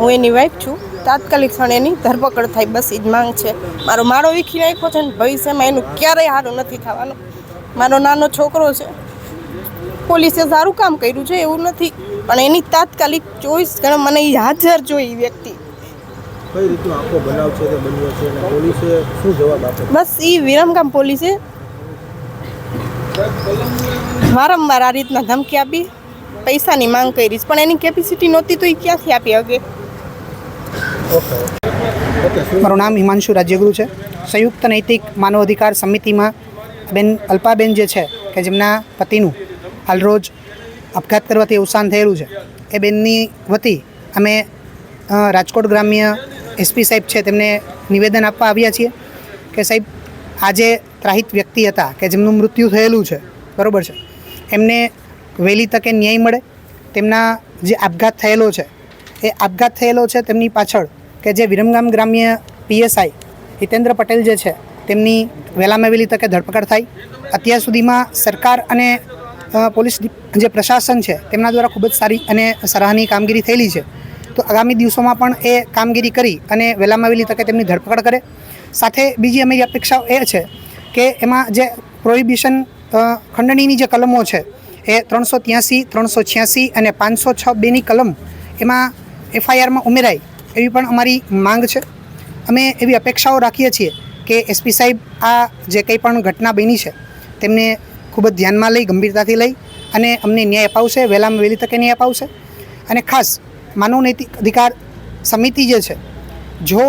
હું એની વાઈફ છું. તાત્કાલિક ક્ષણે એની ધરપકડ થાય બસ એ જ માંગ છે. મારો માળો વીખી નાખ્યો છે ને ભવિષ્યમાં એનું ક્યારેય સારું નથી થવાનું. મારો નાનો છોકરો છે. પોલીસે સારું કામ કર્યું છે એવું નથી, પણ એની તાત્કાલિક 24 કલાક મને હાજર જોઈ વ્યક્તિ. કઈ રીતનો આખો બનાવ છે તે બન્યો છે અને પોલીસે શું જવાબ આપ્યો? બસ એ વિરમગામ પોલીસે વારંવાર આ રીતના ધમકી આપી, પૈસાની માંગ કરી, પણ એની કેપેસિટી નહોતી તો એ ક્યાંથી આપી શકે? મારું નામ હિમાંશુ રાજ્યગુરુ છે. સંયુક્ત નૈતિક માનવ અધિકાર સમિતિમાં બેન અલ્પાબેન જે છે કે જેમના પતિનું હાલ રોજ આપઘાત કરવાથી અવસાન થયેલું છે, એ બેનની વતી અમે રાજકોટ ગ્રામ્ય એસપી સાહેબ છે તેમને નિવેદન આપવા આવ્યા છીએ કે સાહેબ, આ જે ત્રાહિત વ્યક્તિ હતા કે જેમનું મૃત્યુ થયેલું છે, બરાબર છે, એમને વહેલી તકે ન્યાય મળે. તેમના જે આપઘાત થયેલો છે એ આપઘાત થયેલો છે તેમની પાછળ કે જે વિરમગામ ગ્રામ્ય પીએસઆઈ હિતેન્દ્ર પટેલ જે છે તેમની વહેલામાં વહેલી તકે ધરપકડ થાય. અત્યાર સુધીમાં સરકાર અને પોલીસ જે પ્રશાસન છે તેમના દ્વારા ખૂબ જ સારી અને સરાહનીય કામગીરી થયેલી છે. તો આગામી દિવસોમાં પણ એ કામગીરી કરી અને વહેલામાં વહેલી તકે તેમની ધરપકડ કરે. સાથે બીજી અમારી અપેક્ષાઓ એ છે કે એમાં જે પ્રોહિબિશન ખંડણીની જે કલમો છે એ 383, 386 અને 506(2) કલમ એમાં એફઆઈઆરમાં ઉમેરાય એવી પણ અમારી માંગ છે. અમે એવી અપેક્ષાઓ રાખીએ છીએ કે એસપી સાહેબ આ જે કંઈ પણ ઘટના બની છે તેમને ખૂબ જ ધ્યાનમાં લઈ, ગંભીરતાથી લઈ અને અમને ન્યાય અપાવશે, વહેલામાં વહેલી તકે ન્યાય અપાવશે. અને ખાસ માનવ નૈતિક અધિકાર સમિતિ જે છે, જો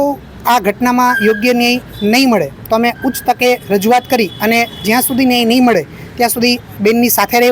આ ઘટનામાં યોગ્ય ન્યાય નહીં મળે તો અમે ઉચ્ચ તકે રજૂઆત કરી અને જ્યાં સુધી ન્યાય નહીં મળે ત્યાં સુધી બેનની સાથે રહેવા